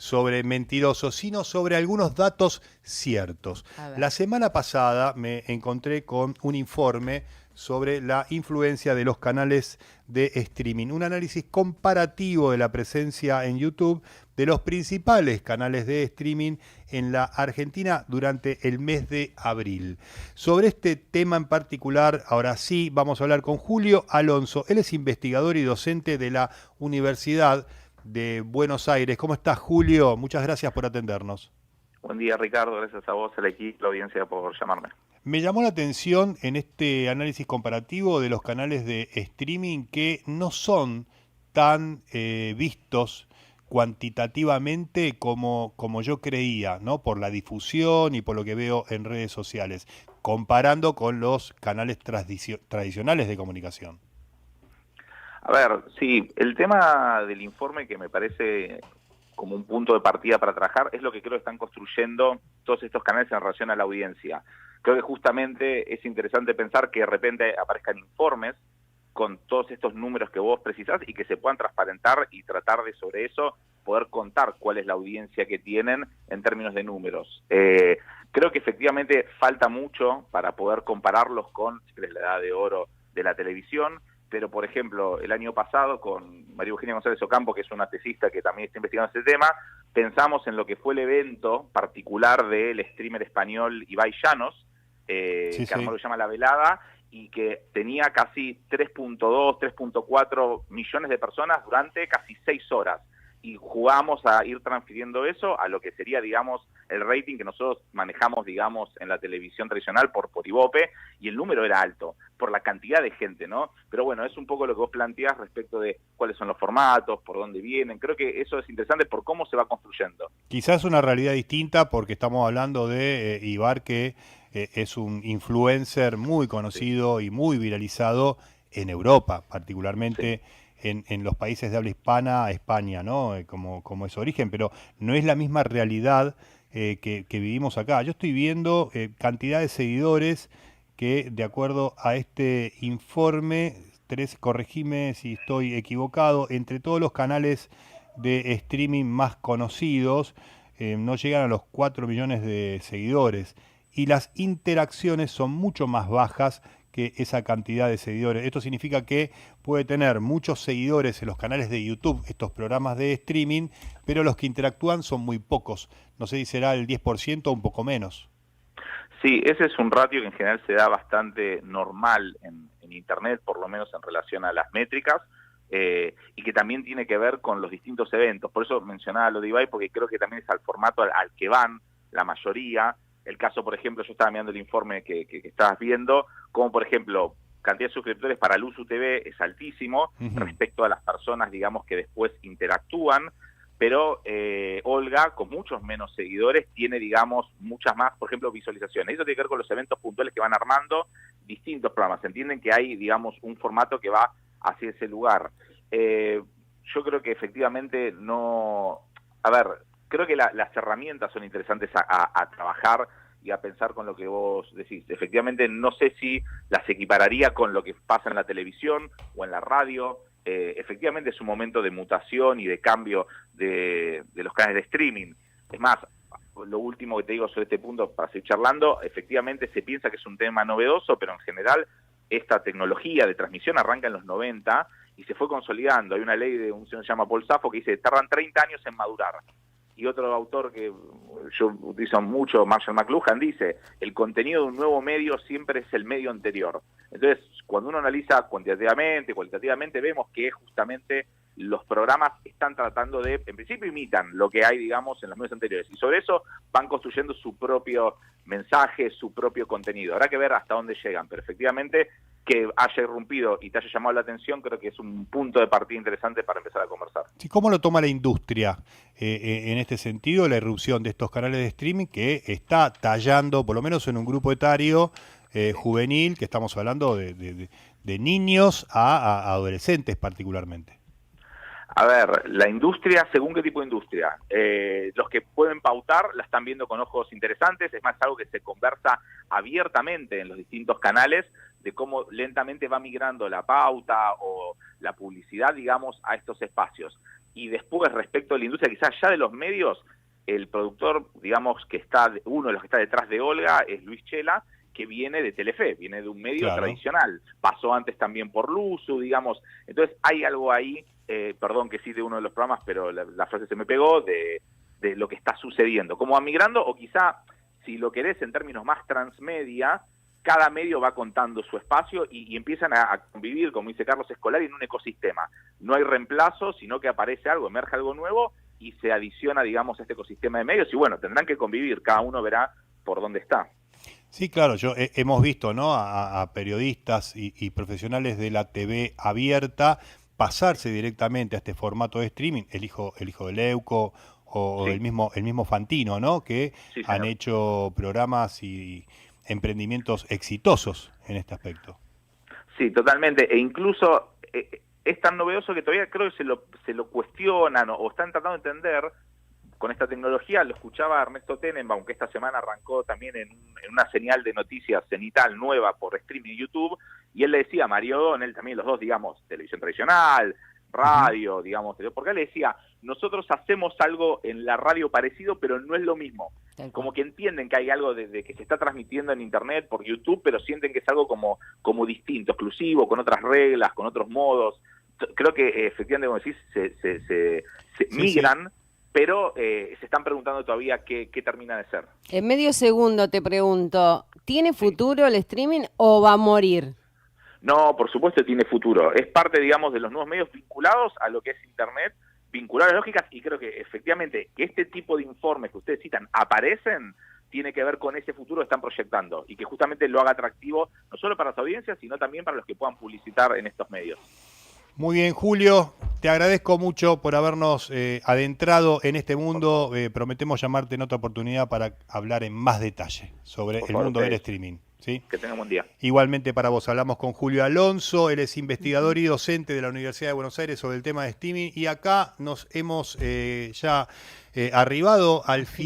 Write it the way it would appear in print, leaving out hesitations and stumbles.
sobre mentirosos, sino sobre algunos datos ciertos. A ver. La semana pasada me encontré con un informe sobre la influencia de los canales de streaming, un análisis comparativo de la presencia en YouTube de los principales canales de streaming en la Argentina durante el mes de abril. Sobre este tema en particular, ahora sí, vamos a hablar con Julio Alonso. Él es investigador y docente de la Universidad de Buenos Aires. ¿Cómo estás, Julio? Muchas gracias por atendernos. Buen día, Ricardo. Gracias a vos, al equipo, la audiencia por llamarme. Me llamó la atención en este análisis comparativo de los canales de streaming que no son tan vistos cuantitativamente como yo creía, ¿no? Por la difusión y por lo que veo en redes sociales, comparando con los canales tradicionales de comunicación. A ver, sí, el tema del informe que me parece como un punto de partida para trabajar es lo que creo que están construyendo todos estos canales en relación a la audiencia. Creo que justamente es interesante pensar que de repente aparezcan informes con todos estos números que vos precisás y que se puedan transparentar y tratar de sobre eso poder contar cuál es la audiencia que tienen en términos de números. Creo que efectivamente falta mucho para poder compararlos con la edad de oro de la televisión, pero por ejemplo, el año pasado con María Eugenia González Ocampo, que es una tesista que también está investigando este tema, pensamos en lo que fue el evento particular del streamer español Ibai Llanos, Sí, que sí. Armando lo llama La Velada, y que tenía casi 3.2, 3.4 millones de personas durante casi 6 horas. Y jugamos a ir transfiriendo eso a lo que sería, digamos, el rating que nosotros manejamos, digamos, en la televisión tradicional por Ibope, y el número era alto, por la cantidad de gente, ¿no? Pero bueno, es un poco lo que vos planteás respecto de cuáles son los formatos, por dónde vienen. Creo que eso es interesante por cómo se va construyendo. Quizás una realidad distinta porque estamos hablando de Ibar, que es un influencer muy Sí, conocido y muy viralizado en Europa, sí. particularmente en los países de habla hispana, España, ¿no? Como es su origen, pero no es la misma realidad que vivimos acá. Yo estoy viendo cantidad de seguidores que, de acuerdo a este informe, corregime si estoy equivocado, entre todos los canales de streaming más conocidos, no llegan a los 4 millones de seguidores y las interacciones son mucho más bajas que esa cantidad de seguidores. Esto significa que puede tener muchos seguidores en los canales de YouTube, estos programas de streaming, pero los que interactúan son muy pocos. No sé si será el 10% o un poco menos. Sí, ese es un ratio que en general se da bastante normal en Internet, por lo menos en relación a las métricas, y que también tiene que ver con los distintos eventos. Por eso mencionaba lo de Ibai, porque creo que también es al formato al que van la mayoría. El caso, por ejemplo, yo estaba mirando el informe que estabas viendo, como por ejemplo, cantidad de suscriptores para Luzu TV es altísimo Ujú. respecto a las personas, digamos, que después interactúan, pero Olga, con muchos menos seguidores, tiene, digamos, muchas más, por ejemplo, visualizaciones. Eso tiene que ver con los eventos puntuales que van armando distintos programas. Entienden que hay, digamos, un formato que va hacia ese lugar. Yo creo que efectivamente no... A ver, creo que las herramientas son interesantes a trabajar y a pensar con lo que vos decís. Efectivamente, no sé si las equipararía con lo que pasa en la televisión o en la radio. Efectivamente es un momento de mutación y de cambio de los canales de streaming. Es más, lo último que te digo sobre este punto, para seguir charlando, efectivamente se piensa que es un tema novedoso, pero en general esta tecnología de transmisión arranca en los 90 y se fue consolidando. Hay una ley de un señor que se llama Paul Safo que dice, tardan 30 años en madurar. Y otro autor que yo utilizo mucho, Marshall McLuhan, dice, el contenido de un nuevo medio siempre es el medio anterior. Entonces, cuando uno analiza cuantitativamente, cualitativamente, vemos que justamente los programas están tratando de, en principio imitan lo que hay, digamos, en los medios anteriores. Y sobre eso van construyendo su propio mensaje, su propio contenido. Habrá que ver hasta dónde llegan, pero efectivamente que haya irrumpido y te haya llamado la atención, creo que es un punto de partida interesante para empezar a conversar. Sí, ¿cómo lo toma la industria en este sentido, la irrupción de estos canales de streaming que está tallando, por lo menos en un grupo etario Sí. juvenil, que estamos hablando de niños a adolescentes particularmente? A ver, la industria, según qué tipo de industria. Los que pueden pautar la están viendo con ojos interesantes, es más algo que se conversa abiertamente en los distintos canales de cómo lentamente va migrando la pauta o la publicidad, digamos, a estos espacios. Y después, respecto a la industria, quizás ya de los medios, el productor, digamos, que está, uno de los que está detrás de Olga es Luis Chela, que viene de Telefe, viene de un medio tradicional. Pasó antes también por Luzu, digamos. Entonces hay algo ahí, perdón que cite uno de los programas, pero la frase se me pegó, de lo que está sucediendo. Como migrando, o quizá, si lo querés en términos más transmedia, cada medio va contando su espacio y empiezan a convivir, como dice Carlos Escolari, en un ecosistema. No hay reemplazo, sino que aparece algo, emerge algo nuevo y se adiciona, digamos, a este ecosistema de medios y bueno, tendrán que convivir, cada uno verá por dónde está. Sí, claro, hemos visto, ¿no?, a periodistas y profesionales de la TV abierta pasarse directamente a este formato de streaming, el hijo de Leuco o Sí, el mismo Fantino, ¿no?, que sí, han señor. hecho programas y emprendimientos exitosos en este aspecto. Sí, totalmente. E incluso es tan novedoso que todavía creo que se lo cuestionan o están tratando de entender con esta tecnología. Lo escuchaba Ernesto Tenenbaum, que esta semana arrancó también en una señal de noticias cenital nueva por streaming de YouTube, y él le decía a Mario O'Donnell, también los dos, digamos, televisión tradicional, radio, digamos, porque él le decía, nosotros hacemos algo en la radio parecido, pero no es lo mismo. Como que entienden que hay algo de que se está transmitiendo en internet por YouTube, pero sienten que es algo como distinto, exclusivo, con otras reglas, con otros modos. Creo que efectivamente, como decís, se Sí, migran, sí. pero se están preguntando todavía qué termina de ser. En medio segundo te pregunto, ¿tiene Sí. futuro el streaming o va a morir? No, por supuesto tiene futuro. Es parte, digamos, de los nuevos medios vinculados a lo que es Internet, vinculados a lógicas, y creo que efectivamente que este tipo de informes que ustedes citan aparecen, tiene que ver con ese futuro que están proyectando y que justamente lo haga atractivo no solo para las audiencias, sino también para los que puedan publicitar en estos medios. Muy bien, Julio, te agradezco mucho por habernos adentrado en este mundo. Prometemos llamarte en otra oportunidad para hablar en más detalle sobre Por el favor, mundo del ustedes. streaming, ¿sí? Que tengan buen día. Igualmente para vos, hablamos con Julio Alonso, él es investigador y docente de la Universidad de Buenos Aires sobre el tema de streaming, y acá nos hemos ya arribado al final.